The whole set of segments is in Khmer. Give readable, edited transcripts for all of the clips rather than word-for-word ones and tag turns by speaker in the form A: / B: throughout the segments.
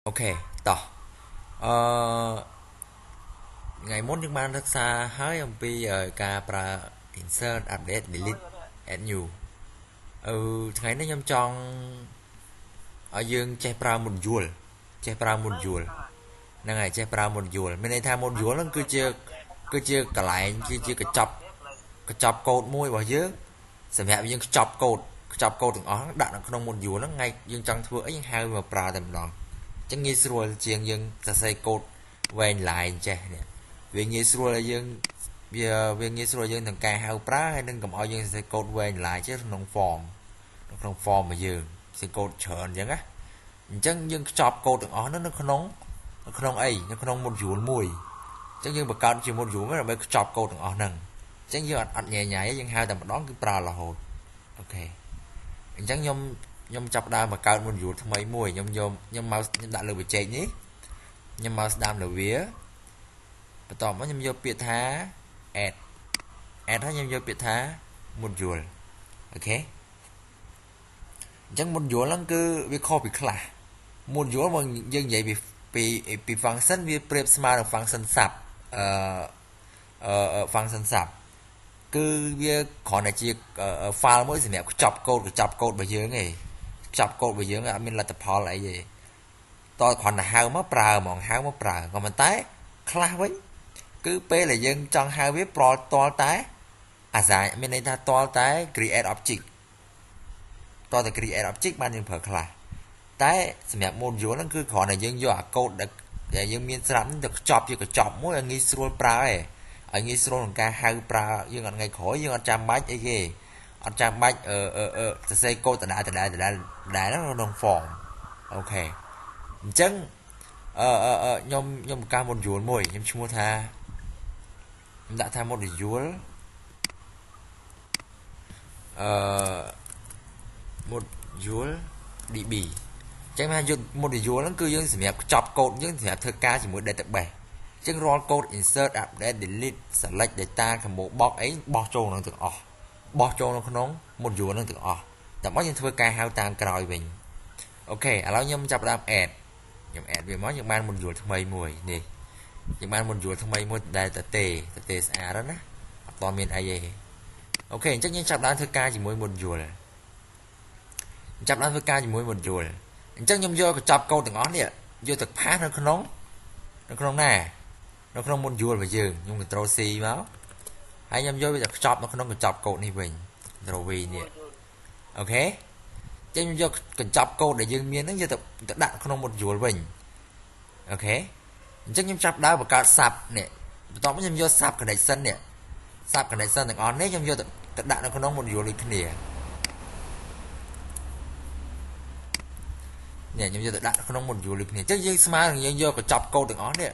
A: ok តោះថ្ងៃមុនយើងបានសិក្សាហើយអំពីការប្រើ insert update delete add new ថ្ងៃនេះខ្ញុំចង់ឲ្យយើងចេះប្រើ module ចេះប្រើ module ហ្នឹងហើយចេះប្រើ module មានន័យថា module ហ្នឹងគឺជាកន្លែងគឺជាកញ្ចប់កូដមួយរបស់យើងសម្រាប់យើងខ្ចប់កូដទាំងអស់ដាក់នៅក្នុង module ហ្នឹងថ្ងៃយើងចង់ធ្វើអីយើងហៅមកប្រើតែម្ដងអញ្ចឹងងាយស្រួលជាងយើងសរសេរកូដវែងឡាយចេះនេះវាងាយស្រួលឲ្យយើងវាងាយស្រួលយើងទាំងការហៅប្រើហើយនឹងកុំឲ្យយើងសរសេរកូដវែងឡាយចេះក្នុង form របស់យើងសរសេរកូដច្រើនអញ្ចឹងណាអញ្ចឹងយើងខ្ចប់កូដទាំងអស់ហ្នឹងនៅក្នុង module មួយអញ្ចឹងយើងបង្កើតជា module មួយដើម្បីខ្ចប់កូដទាំងអស់ហ្នឹងអញ្ចឹងយើងអត់ញ៉ៃយើងហៅតែម្ដងគឺប្រើរហូតអូខេអញ្ចឹងខ្ញុំចាប់ដើមបង្កើត module ថ្មីមួយខ្ញុំមកខ្ញុំដាក់លើបច្ចេកនេះខ្ញុំមកស្ដាំលើវាបន្ទាប់មកខ្ញុំយកពាក្យថា add ហើយខ្ញុំយកពាក្យថា module អូខេអញ្ចឹង module ហ្នឹងគឺវាខុសពីខ្លះ module មកយើងនិយាយពី function វាប្រៀបស្មើនឹង function sub function sub គឺវាគ្រាន់តែជា file មួយសម្រាប់ខ្ចប់កូដរបស់យើងឯងខ្ចប់កូដរបស់យើងអត់មានលទ្ធផលអីទេតើគ្រាន់តែហៅមកប្រើហ្មងហៅមកប្រើក៏ប៉ុន្តែខ្លះវិញគឺពេលដែលយើងចង់ហៅវាប្រល់តល់តែអាសាមានន័យថាតល់តែ create object តើ create object បានយើងប្រើខ្លះតែសម្រាប់ module ហ្នឹងគឺគ្រាន់តែយើងយកអាកូដដែលយើងមានស្រាប់ហ្នឹងទៅខ្ចប់ជាកញ្ចប់មួយឲ្យងាយស្រួលប្រើឯងឲ្យងាយស្រួលក្នុងការហៅប្រើយើងអត់ថ្ងៃក្រោយយើងអត់ចាំបាច់អីគេអត់ចាំបាច់សរសេរកូដដដែលហ្នឹងក្នុង form អូខេអញ្ចឹងខ្ញុំបង្កើត module មួយខ្ញុំឈ្មោះថាខ្ញុំដាក់ថា module module db ចឹងថាយក module ហ្នឹងគឺយើងសម្រាប់ខ្ចប់កូដយើងសម្រាប់ធ្វើការជាមួយ database ចឹងរាល់កូដ insert update delete select data combo box អីបោះចូលក្នុងទាំងអស់បោះចូលនៅក្នុង module ហ្នឹងទាំងអស់ដើម្បីយើងធ្វើការហៅតាមក្រោយវិញអូខេឥឡូវខ្ញុំចាប់ផ្ដើម add ខ្ញុំ add វាមកយើងបាន module ថ្មីមួយនេះយើងបាន module ថ្មីមួយដែលតេស្អាតណាអត់មានអីទេអូខេអញ្ចឹងយើងចាប់ផ្ដើមធ្វើការជាមួយ module ចាប់ដើមធ្វើការជាមួយ module អញ្ចឹងខ្ញុំយកកញ្ចប់កូដទាំងអស់នេះយកទៅផាសនៅក្នុងណានៅក្នុង module របស់យើងខ្ញុំ control C មកហើយខ្ញុំយកវាទៅខ្ចប់នៅក្នុងកញ្ចប់កូដនេះវិញ control V នេះអូខេចឹងខ្ញុំយកកញ្ចប់កូដដែលយើងមានហ្នឹងយកទៅដាក់ក្នុង module វិញអូខេអញ្ចឹងខ្ញុំចាប់ដើមបង្កើត sub នេះបន្ទាប់មកខ្ញុំយក sub connection នេះ sub connection ទាំងអស់នេះខ្ញុំយកទៅដាក់នៅក្នុង module ដូចគ្នានេះខ្ញុំយកទៅដាក់ក្នុង module ដូចគ្នាអញ្ចឹងយើងស្មើនឹងយើងយកកញ្ចប់កូដទាំងអស់នេះ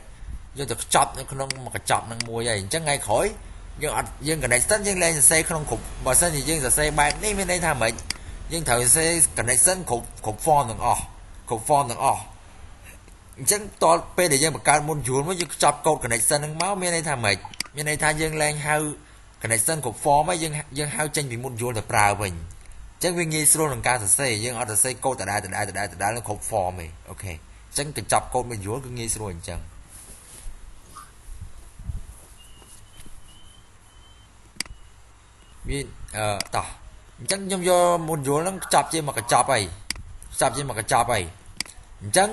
A: យកទៅខ្ចប់នៅក្នុងមួយកញ្ចប់នឹងមួយហើយអញ្ចឹងថ្ងៃក្រោយយើង connection យើងលែងសរសេរក្នុងគ្រប់បើសិនជាយើងសរសេរបែបនេះមានន័យថាម៉េចយើងត្រូវសរសេរ connection គ្រប់ form ទាំងអស់អញ្ចឹងតលពេលដែលយើងបង្កើត module មកយើងខ្ចប់កូដ connection ហ្នឹងមកមានន័យថាម៉េចមានន័យថាយើងលែងហៅ connection គ្រប់ form ហើយយើងហៅចេញពី module ទៅប្រើវិញចឹងវាងាយស្រួលក្នុងការសរសេរយើងអត់សរសេរកូដដដែលនឹងគ្រប់ form ទេអូខេអញ្ចឹងកញ្ចប់កូដមួយយល់គឺងាយស្រួលអញ្ចឹងមានតោះអញ្ចឹងខ្ញុំយក module ហ្នឹងខ្ចប់ជាមួយកញ្ចប់អីអញ្ចឹង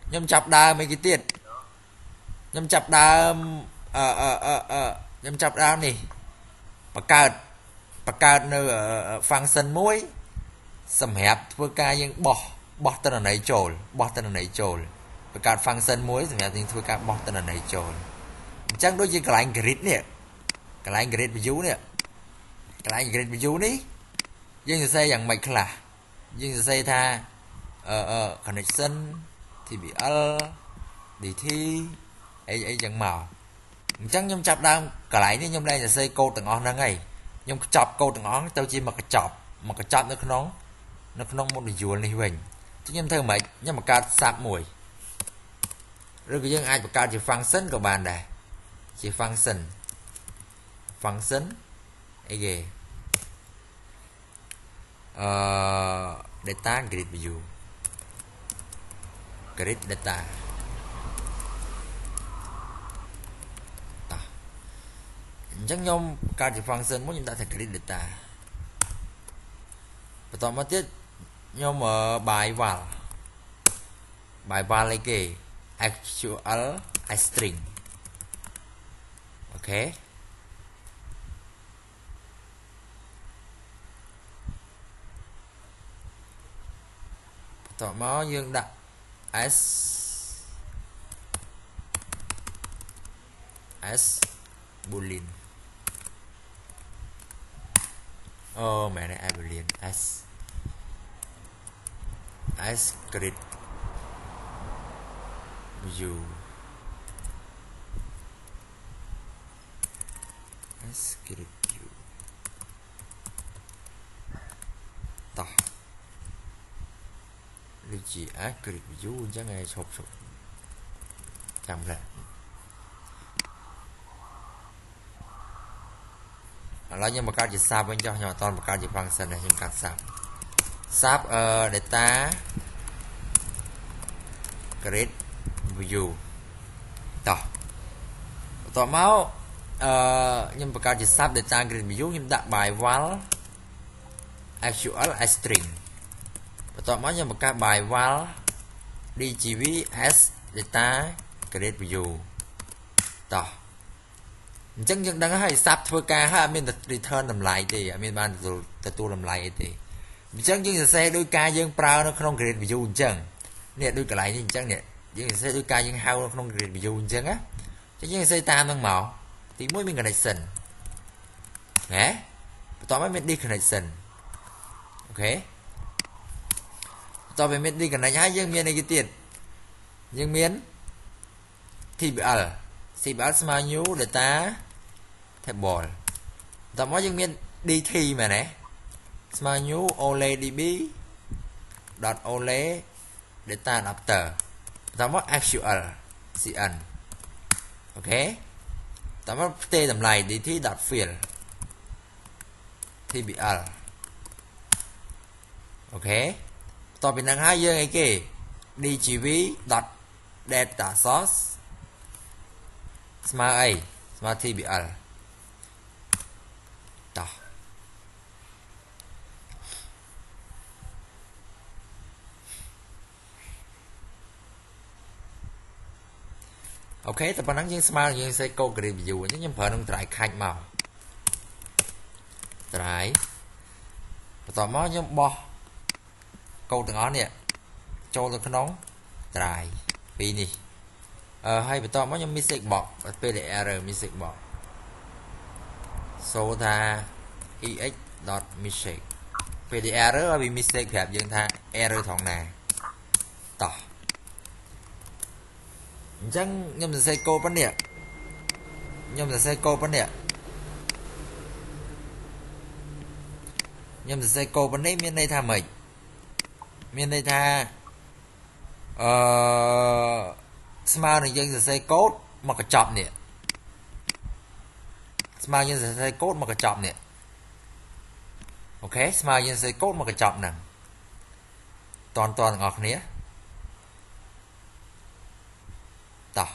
A: ខ្ញុំចាប់ដើមអីគេទៀតខ្ញុំចាប់ដើមនេះបង្កើតនៅ function មួយសម្រាប់ធ្វើការយើងបោះទិន្នន័យចូលបង្កើត function មួយសម្រាប់យើងធ្វើការបោះទិន្នន័យចូលអញ្ចឹងដូចជាកន្លែង grid នេះកន្លែង grid view នេះយើងសរសេរយ៉ាងម៉េចខ្លះយើងសរសេរថាconnection tbl dt អីចឹងមកអញ្ចឹងខ្ញុំចាប់ដើមកន្លែងនេះខ្ញុំលែងសរសេរកូដទាំងអស់ហ្នឹងហើយខ្ញុំខ្ចប់កូដទាំងអស់ទៅជាមួយកញ្ចប់នៅក្នុង module នេះវិញខ្ញុំធ្វើម៉េចខ្ញុំបង្កើត sub មួយឬក៏យើងអាចបង្កើតជា function ក៏បានដែរជា function អីគេdata grid view grid data តោះអញ្ចឹងខ្ញុំកើតជា function មួយខ្ញុំដាក់ថា grid data បន្តមកទៀតខ្ញុំ by val អីគេ actual string អូខេបន្តមកយើងដាក់ s boolean អូមែនទេ boolean s grid view s grid view តោះដូចជា grid view អញ្ចឹងឯងឈប់ចាំផ្លែឥឡូវខ្ញុំបង្កើតជា sub វិញចុះខ្ញុំអត់តបង្កើតជា function ទេខ្ញុំកាត់ sub data grid view តោះបន្តមកខ្ញុំបង្កើតជា sub data grid view ខ្ញុំដាក់ by val actual string បន្តមកខ្ញុំបង្កើត by val dgv s data grid view តោះអញ្ចឹងយើងដឹងហើយ sub ធ្វើការហើយអត់មាន return តម្លៃទេអត់មានបានទទួលតម្លៃអីទេអញ្ចឹងយើងសរសេរដោយការយើងប្រើនៅក្នុង grid view អញ្ចឹងនេះដូចកន្លែងនេះអញ្ចឹងនេះយើងសរសេរដោយការយើងហៅនៅក្នុង grid view អញ្ចឹងណាអញ្ចឹងយើងសរសេរតាមនឹងមកទី1មាន connection ណាបន្តមកមាន disconnection អូខេបន្តមកមាន disconnect ហើយយើងមានអីគេទៀតយើងមាន tbl ស្មើ new data table បន្តមកយើងមាន dt មែនទេស្មើ new ole db .ole data adapter បន្តមក actual cn អូខេបន្តមកផ្ទេរតម្លៃ dt.field tbl អូខេបន្ទាប់ពីហ្នឹងហើយយើងអីគេ dgv .data source ស្មើអីស្មើ tbl តោះអូខេតែប៉ុណ្ណឹងយើងស្មើយើងសេកូដ grid view អញ្ចឹងខ្ញុំប្រើនឹង try catch មក try បន្ទាប់មកខ្ញុំបោះកូដទាំងអស់នេះចូលទៅក្នុង try ពីនេះហើយបន្ទាប់មកខ្ញុំ mistake box ពេល error mistake box សូថា ex.mistake ពេល error ឲ្យវា mistake ប្រាប់យើងថា error ត្រង់ណាតោះអញ្ចឹងខ្ញុំសរសេរកូដប៉ុណ្នេះខ្ញុំសរសេរកូដប៉ុណ្នេះមានន័យថាម៉េចមានន័យថាស្មើនឹងយើងសរសេរកូដមកកញ្ចប់នេះស្មើយើងសរសេរកូដមកកញ្ចប់នេះអូខេស្មើយើងសរសេរកូដមកកញ្ចប់ហ្នឹងតន់ទាំងអស់គ្នាតោះ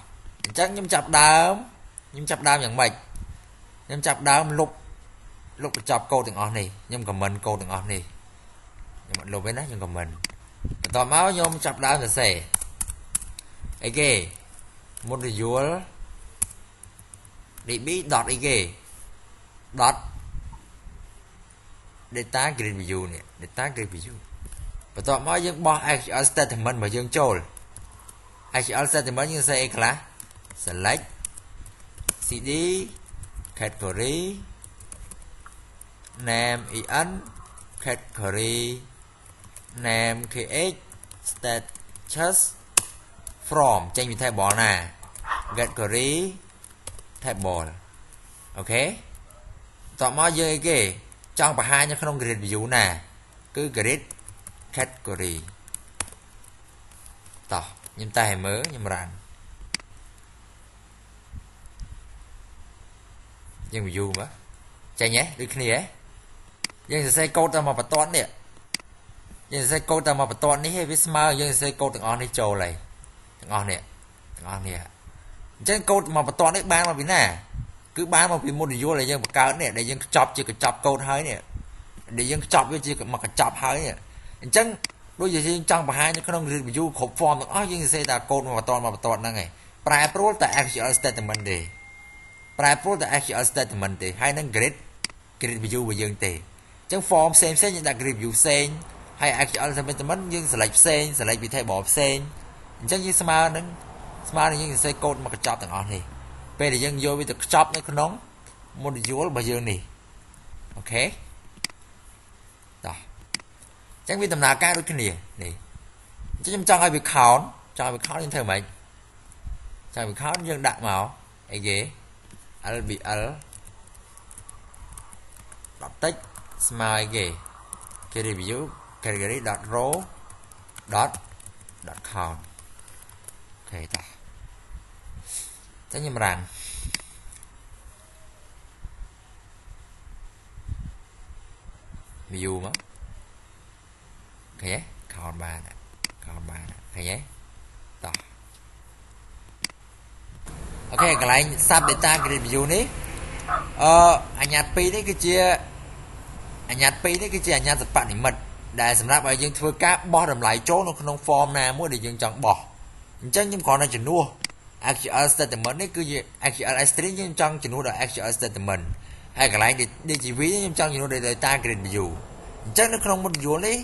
A: អញ្ចឹងខ្ញុំចាប់ដើមយ៉ាងម៉េចខ្ញុំចាប់ដើមលុបកញ្ចប់កូដទាំងអស់នេះខ្ញុំ comment កូដទាំងអស់នេះខ្ញុំអត់លុបទេណាខ្ញុំ comment បន្ទាប់មកខ្ញុំចាប់ដើមសរសេរអីគេ module db. អីគេ data grid view នេះ data grid view បន្ទាប់មកយើងបោះ actual statement របស់យើងចូល actual statement យើងសរសេរអីខ្លះ select cd category name en category name kh status from ចេញពី table ណា category table អូខេតោះមកយើងអីគេចង់បង្ហាញនៅក្នុង grid view ណាគឺ grid category តោះខ្ញុំតែឲ្យមើលខ្ញុំរានយើង view មើលចេញហ៎ដូចគ្នាហ៎យើងសរសេរកូដទៅមកបន្ទាត់នេះយើងសរសេរកូដទៅមកបន្ទាត់នេះវាស្មើយើងសរសេរកូដទាំងអស់នេះចូលហើយ ទាំងអស់នេះអញ្ចឹងកូដមកបន្ទាន់នេះបានមកពីណាគឺបានមកពី module ដែលយើងបង្កើតនេះដែលយើងចប់ជាកញ្ចប់កូដហើយនេះដែលយើងចប់វាជាមកកញ្ចប់ហើយនេះអញ្ចឹងដូចជាយើងចង់បង្ហាញនៅក្នុង review គ្រប់ form ទាំងអស់យើងសរសេរតែកូដមកបន្ទាន់ហ្នឹងឯងប្រែប្រួលតែ SQL statement ទេប្រែប្រួលតែ SQL statement ទេហើយនឹង grid view របស់យើងទេអញ្ចឹង form ផ្សេងយើងដាក់ grid view ផ្សេងហើយ SQL statement យើង select ផ្សេង select ពី table ផ្សេងអញ្ចឹងយើងស្មើនឹងយើងសរសេរកូដមកកញ្ចប់ទាំងអស់នេះពេលដែលយើងយកវាទៅខ្ចប់នៅក្នុង module របស់យើងនេះអូខេតោះអញ្ចឹងវាដំណើរការដូចគ្នានេះអញ្ចឹងខ្ញុំចង់ឲ្យវា count យើងធ្វើម៉េចចង់វា count យើងដាក់មកអីគេ lbl ដកតិចស្មើអីគេ review category.row .count អូខេតោះចឹងខ្ញុំរាំងview មកឃើញទេ count បានឃើញទេតោះអូខេកន្លែង sub data grid view នេះអញ្ញត្តិ2នេះគឺជាអញ្ញត្តិសិប្បនិមិត្តដែលសម្រាប់ឲ្យយើងធ្វើការបោះតម្លៃចូលនៅក្នុង form ណាមួយដែលយើងចង់បោះអញ្ចឹងខ្ញុំគ្រាន់តែជំនួស SQL statement នេះគឺជា SQL string ខ្ញុំចង់ជំនួសដល់ SQL statement ហើយកន្លែង DGV ខ្ញុំចង់ជំនួសដល់ data grid view អញ្ចឹងនៅក្នុង module នេះ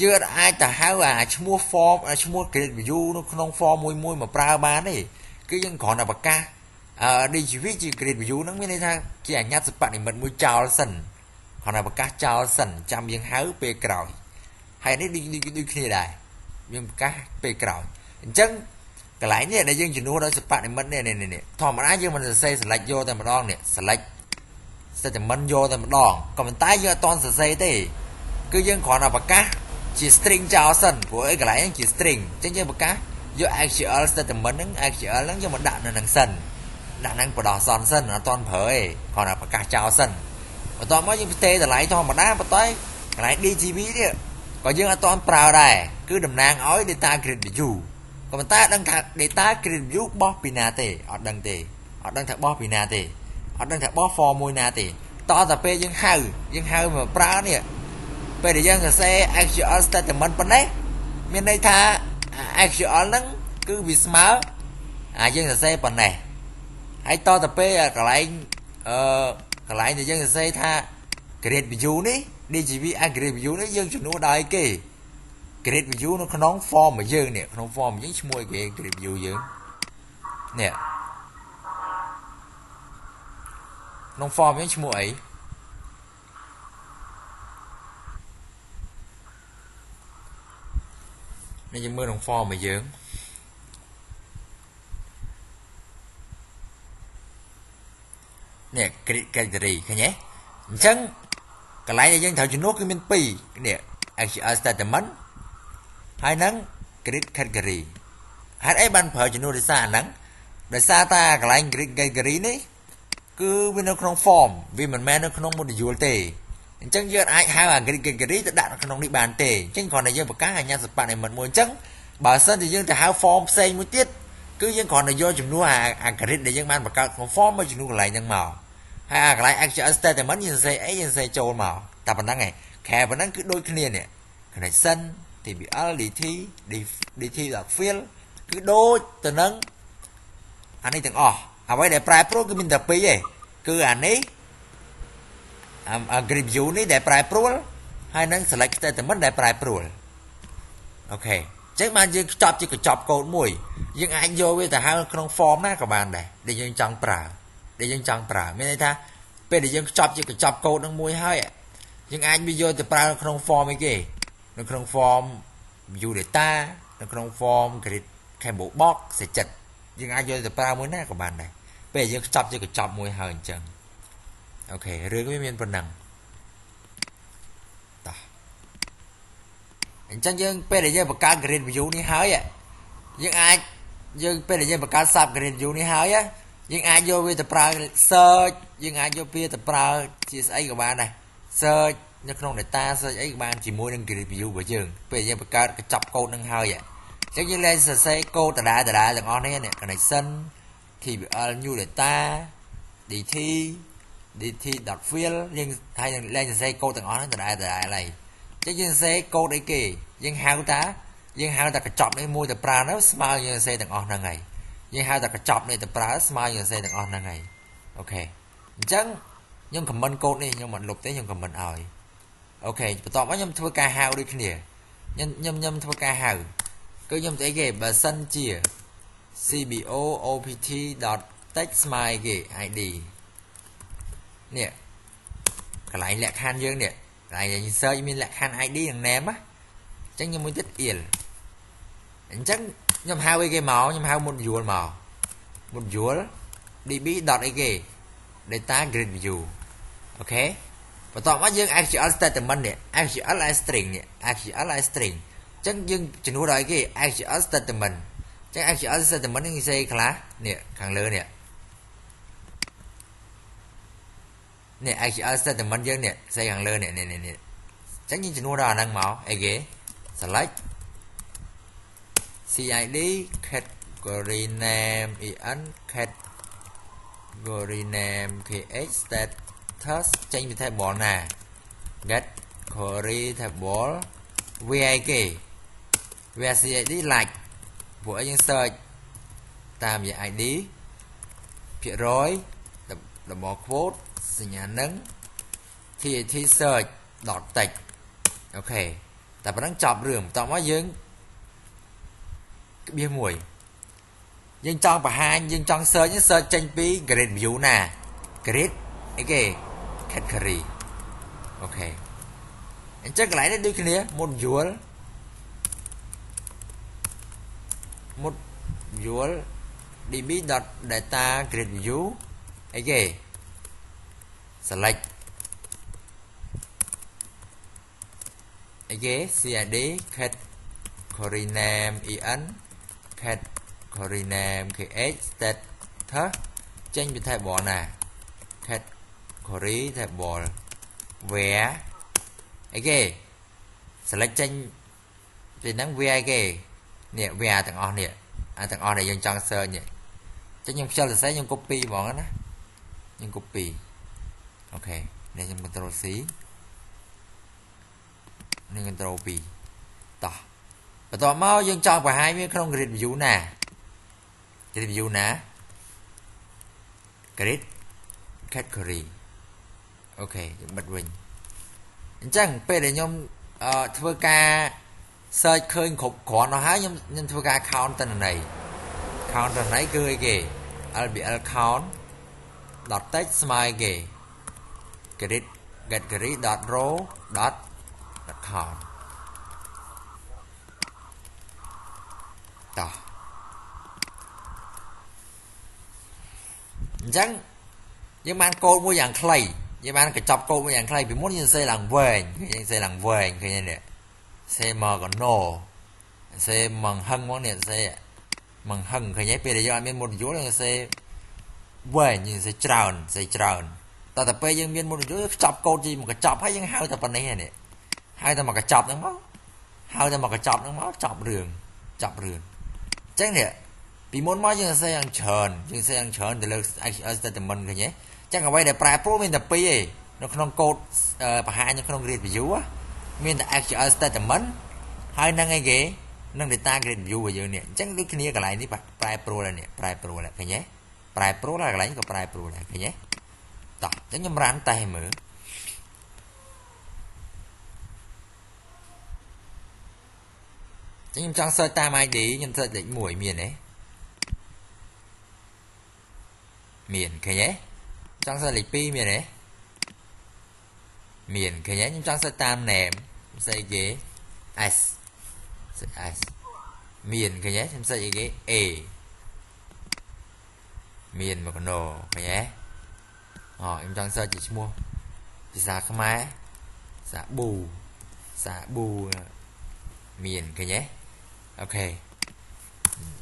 A: យើងអាចទៅហៅឈ្មោះ form ឈ្មោះ grid view នៅក្នុង form មួយមកប្រើបានទេគឺយើងគ្រាន់តែប្រកាសDGV ជា grid view ហ្នឹងមានន័យថាជាអញ្ញត្តិសិប្បនិមិត្តមួយចោលសិនគ្រាន់តែប្រកាសចោលសិនចាំយើងហៅពេលក្រោយហើយនេះដូចគ្នាដែរយើងប្រកាសពេលក្រោយអញ្ចឹងកន្លែងនេះដែលយើងជំនួសដោយសិប្បនិមិត្តនេះធម្មតាយើងមិនសរសេរ select យកតែម្ដងនេះ select statement យកតែម្ដងក៏ប៉ុន្តែយើងអត់តន់សរសេរទេគឺយើងគ្រាន់តែប្រកាសជា string ចោលសិនព្រោះអីកន្លែងហ្នឹងជា string អញ្ចឹងយើងប្រកាសយក SQL statement ហ្នឹង SQL ហ្នឹងយកមកដាក់នៅនឹងសិនដាក់ហ្នឹងបដោះសន្នសិនអត់តន់ប្រើទេគ្រាន់តែប្រកាសចោលសិនបន្ទាប់មកយើងផ្ទេរតម្លៃធម្មតាបន្ទាប់កន្លែង DGV នេះក៏យើងអត់តន់ប្រើដែរគឺតំណាងឲ្យ data grid view ក៏ប៉ុន្តែដឹងថា data grid view បោះពីណាទេអត់ដឹងថាបោះពីណាទេអត់ដឹងថាបោះ form មួយណាទេតោះតែពេលយើងហៅមកប្រើនេះពេលដែលយើងសរសេរ SQL statement ប៉ុណ្ណេះមានន័យថា SQL ហ្នឹងគឺវាស្មើយើងសរសេរប៉ុណ្ណេះហើយតទៅពេលកន្លែងកន្លែងដែលយើងសរសេរថា grade view នេះ DGV grade view នេះយើងជំនួសដោយគេ grade view នៅក្នុង form របស់យើងនេះក្នុង form យើងឈ្មោះគេ grade view យើងនេះក្នុង form យើងឈ្មោះអីនេះយើងមើលក្នុង form របស់យើងនេះ category ឃើញទេអញ្ចឹងកន្លែងដែលយើងត្រូវជំនួសគឺមាន2នេះ SQL statement ហើយនឹង grid category ហេតុអីបានប្រើជំនួសដោយសារអាហ្នឹងដោយសារតែកន្លែង grid category នេះគឺវានៅក្នុង form វាមិនមែននៅក្នុង module ទេអញ្ចឹងយើងអាចហៅអា grid category ទៅដាក់នៅក្នុងនេះបានទេអញ្ចឹងគ្រាន់តែយើងបង្កើតអញ្ញត្តិសិប្បនិមិត្តមួយអញ្ចឹងបើសិនជាយើងទៅហៅ form ផ្សេងមួយទៀតគឺយើងគ្រាន់តែយកជំនួសអា grid ដែលយើងបានបង្កើតក្នុង form មកជំនួសកន្លែងហ្នឹងមកហើយកន្លែង SQL statement យើងសរសេរអីយើងសរសេរចូលមកតែប៉ុណ្្នឹងឯងខែប៉ុណ្្នឹងគឺដូចគ្នានេះ connection tbl dt.field គឺដូចទៅនឹងអានេះទាំងអស់អ្វីដែលប្រែប្រួលគឺមានតែពីរឯងគឺអានេះgrid view នេះដែលប្រែប្រួលហើយនឹង select statement ដែលប្រែប្រួលអូខេអញ្ចឹងបានយើងខ្ចប់ជាកញ្ចប់កូដមួយយើងអាចយកវាទៅហៅក្នុង form ណាក៏បានដែរដែលយើងចង់ប្រើមានន័យថាពេលដែលយើងខ្ចប់ជាកញ្ចប់កូដនឹងមួយហើយយើងអាចវាយកទៅប្រើនៅក្នុង form អីគេនៅក្នុង form view data នៅក្នុង form grid combo box សេចក្ដីយើងអាចយកទៅប្រើមួយណាក៏បានដែរពេលយើងខ្ចប់ជាកញ្ចប់មួយហើយអញ្ចឹងអូខេរឿងវាមានប៉ុណ្ណឹងតោះអញ្ចឹងយើងពេលដែលយើងបង្កើត grid view នេះហើយយើងពេលដែលយើងបង្កើត sub grid view នេះហើយយើងអាចយកវាទៅប្រើ search យើងអាចយកវាទៅប្រើជាស្អីក៏បានដែរ search នៅក្នុង data search អីក៏បានជាមួយនឹង grid view របស់យើងពេលយើងបង្កើតកញ្ចប់កូដនឹងហើយ chắc như lên sẽ cô tà đá là ngon đấy nè connection KVL new data DT dot field nhưng thay lên sẽ cô tà ngon tà đá này chắc như sẽ cô đấy kì nhưng hao ta cái chọc này mua từ pra nó smile như sẽ tà ngon là ngày nhưng hao ta cái chọc này từ pra smile như sẽ tà ngon là ngày ok chẳng nhưng comment code đi nhưng mà lục tới nhưng comment ơi ok tỏ mấy nhâm thua ca hao đi kia nhâm thua ca hao cứ nhâm tới ghê bà sân chia cbopt dot text my ghê id nè cái lại lạc khan dương nè lại search mình lạc khan id thằng ném á chắc như muốn tích yên chắc nhâm hao ghê màu nhâm hao một vuol db dot ghê data grid view ok và tỏ mắt dương actual statement nè actual string nè actual string chắc dương chỉ nuôi đợi cái actual statement chắc actual statement như xây khá nè khang lơ nè actual statement dương nè xây khang lơ nè chắc như chỉ nuôi đợi năng máu ai ghế select cid category name en category name kh status change with table nè get query table vik vcid like của những search tam về id phía rối là bỏ quote sinh nhà nâng thì search dot text ok tại phải đang chọn rường tao mới dương bia mùi nhưng trong và hai nhưng trong search những search tranh pi grid view nè grid ok category ok anh chắc lại nó đi cái này một vuol db dot data grid view ok select ok cid category name en category name kh status change bị thay bỏ nè category table where ok select change thì nắng vik nè where thằng on nè thằng on này dân trong search nhỉ chứ nhưng sao là sẽ nhưng copy bọn nó nhưng copy ok để nhưng control c nên control p tỏ và tỏ mau dân trong và hai miếng không grid view nè grid category ok những bật bình chẳng pe để nhom thưa ca search khơi khục khó nó hái nhưng thưa ca count tên này cười kì bị account dot text smile kì grid get grid dot row dot count đó chẳng nhưng mà cô mua dạng clay nhưng mà cái chọc cô mua dạng clay vì muốn như xây làng vườn cái này xe mờ còn nổ xe mằng hân món này xe mằng hân cái nhé bây giờ anh biết một chỗ là xe vườn như xe tròn ta tập bây giờ biết một chỗ chọc cô gì một cái chọc hay những hai tập này này hai tập mà cái chọc nó máu chọc rường chắc nè vì muốn nói như xe ăn tròn thì lực statement cái nhé chắc là quay để prai pro mình tập pi nó không code và hai nhưng không grid view á mình là actual statement hai năng ngay ghế năng data grid view bây giờ nè chắc cái kia cái lại đi prai pro là cái nhé prai pro là cái lại của prai pro là cái nhé đó chắc nhầm rán tay mở chắc nhầm trong search time id nhầm search định mũi miền đấy miền cái nhé trong search lịch pi miền đấy miền cái nhé nhưng trong search time name xây ghế s miền cái nhé trong xây ghế e miền mà còn nổ cái nhé em trong search chỉ mua thì xả không ai xả bù miền cái nhé ok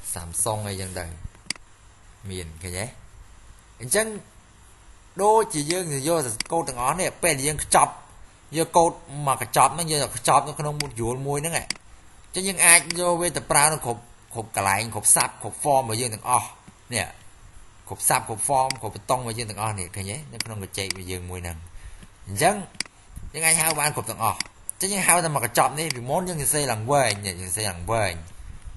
A: Samsung hay chẳng đời miền cái nhé chẳng đôi chỉ dương thì vô câu từng ngón này bên dương chọc vô câu mà cái chọc nó như là chọc nó không một vuol môi nữa này chứ nhưng ai vô về tập prao nó khục cả lại khục sắp khục form mà dương từng nè khục sắp khục form khục beton mà dương từng nè thấy nhé nó không có chạy mà dương mùi nằng chẳng nhưng ai hao ban khục từng chứ nhưng hao ta mà cái chọn đi vì món nhưng xây lằng quê nhỉ nhưng xây lằng quê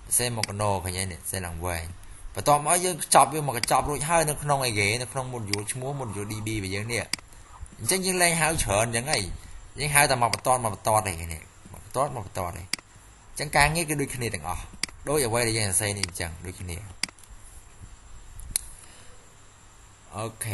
A: xây một cái nô thấy nhé nè xây lằng quê và to mỗi dương chọc vô một cái chọc rồi hơi nó không ai ghế nó không một vụ múa một vụ đi bi về dương nè chứ nhưng lên hao chợn chẳng ngày nhưng hai ta mà to này nè mà to này chẳng càng nghe cái đôi khi này từng đối với quay để dành xây này chẳng đôi khi này ok